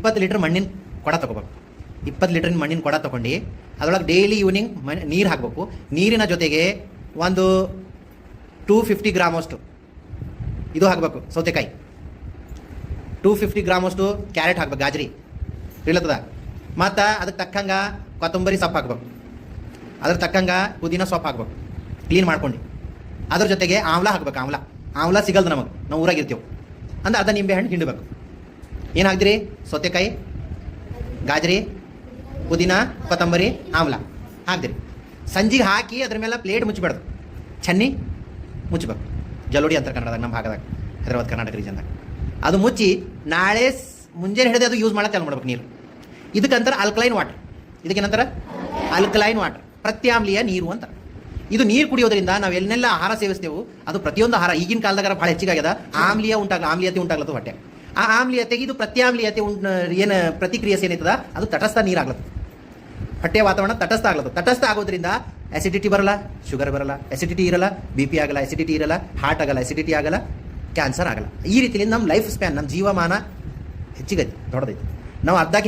20 litre ಮಣ್ಣಿನ ಕೊಡ ತೊಗೋಬೇಕು. 20 ಲೀಟ್ರಿನ ಮಣ್ಣಿನ ಕೊಡ ತೊಗೊಂಡು ಅದರೊಳಗೆ ಡೈಲಿ ಈವ್ನಿಂಗ್ ನೀರು ಹಾಕಬೇಕು. ನೀರಿನ ಜೊತೆಗೆ ಒಂದು 250 ಗ್ರಾಮ್ ಅಷ್ಟು ಇದು ಹಾಕಬೇಕು, ಸೌತೆಕಾಯಿ. 250 ಗ್ರಾಮ್ ಅಷ್ಟು ಕ್ಯಾರೆಟ್ ಹಾಕ್ಬೇಕು, ಗಾಜರಿ ಇಲ್ಲತ್ತದ. ಮತ್ತು ಅದಕ್ಕೆ ತಕ್ಕಂಗೆ ಕೊತ್ತಂಬರಿ ಸೊಪ್ಪು ಹಾಕ್ಬೇಕು, ಅದ್ರ ತಕ್ಕಂಗೆ ಪುದೀನ ಸೊಪ್ಪು ಹಾಕ್ಬೇಕು ಕ್ಲೀನ್ ಮಾಡ್ಕೊಂಡು. ಅದ್ರ ಜೊತೆಗೆ ಆಮ್ಲ ಹಾಕ್ಬೇಕು. ಆಮ್ಲ ಸಿಗಲ್ದು ನಮಗೆ, ನಾವು ಊರಾಗಿರ್ತೀವಿ. ಅಂದ್ರೆ ಅರ್ಧ ನಿಂಬೆ ಹಣ್ಣು ಹಿಂಡಬೇಕು. ಏನು ಹಾಕ್ದಿರಿ? ಸೌತೆಕಾಯಿ, ಗಾಜರಿ, ಪುದೀನ, ಕೊತ್ತಂಬರಿ, ಆಮ್ಲ ಹಾಕ್ದಿರಿ. ಸಂಜಿಗೆ ಹಾಕಿ ಅದ್ರ ಮೇಲೆ ಪ್ಲೇಟ್ ಮುಚ್ಚಬೇಡ್ದು, ಚನ್ನಿ ಮುಚ್ಚಬೇಕು. ಜಲೋಡಿ ಅಂತಾರೆ ಕನ್ನಡದಾಗ, ನಮ್ಮ ಭಾಗದಾಗ, ಹೈದರಾಬಾದ್ ಕರ್ನಾಟಕ ರೀಜನ್ದಾಗ. ಅದು ಮುಚ್ಚಿ ನಾಳೆ ಮುಂಜಾನೆ ಹಿಡಿದು ಅದು ಯೂಸ್ ಮಾಡಕ್ಕೆ ಚಾಲು ಮಾಡ್ಬೇಕು. ನೀರು ಇದಕ್ಕಂತಾರೆ ಆಲ್ಕಲೈನ್ ವಾಟರ್. ಇದಕ್ಕೇನಂತಾರೆ? ಆಲ್ಕಲೈನ್ ವಾಟರ್, ಪ್ರತ್ಯಾಮ್ಲೀಯ ನೀರು ಅಂತ. ಇದು ನೀರು ಕುಡಿಯೋದ್ರಿಂದ ನಾವು ಎಲ್ಲೆಲ್ಲ ಆಹಾರ ಸೇವಿಸ್ತೇವೆ, ಅದು ಪ್ರತಿಯೊಂದು ಆಹಾರ ಈಗಿನ ಕಾಲದಾಗ ಭಾಳ ಹೆಚ್ಚಿಗಾಗ್ಯದ. ಆಮ್ಲೀಯತೆ ಉಂಟಾಗ್ಲತ್ತು ಹೊಟ್ಟೆ. ಆ ಆಮ್ಲೀಯತೆಗೆ ಇದು ಪ್ರತ್ಯಾಮ್ಲೀಯತೆ ಏನು ಪ್ರತಿಕ್ರಿಯೆ ಏನೈತದ ಅದು ತಟಸ್ಥ ನೀರಾಗ್ಲತ್ತು. ಹೊಟ್ಟೆ ವಾತಾವರಣ ತಟಸ್ಥ ಆಗ್ಲತ್ತು. ತಟಸ್ಥ ಆಗೋದ್ರಿಂದ ಆಸಿಡಿಟಿ ಬರಲ್ಲ, ಶುಗರ್ ಬರಲ್ಲ, ಆಸಿಡಿಟಿ ಇರಲ್ಲ, BP ಆಗಲ್ಲ, ಆಸಿಡಿಟಿ ಇರಲ್ಲ, ಹಾರ್ಟ್ ಆಗಲ್ಲ, ಆಸಿಡಿಟಿ ಆಗಲ್ಲ, ಕ್ಯಾನ್ಸರ್ ಆಗಲ್ಲ. ಈ ರೀತಿಯಲ್ಲಿ ನಮ್ಮ ಲೈಫ್ ಸ್ಪ್ಯಾನ್, ನಮ್ಮ ಜೀವಮಾನ ಹೆಚ್ಚಿಗೈತಿ, ದೊಡ್ಡದೈತಿ. ನಾವು ಅರ್ಧ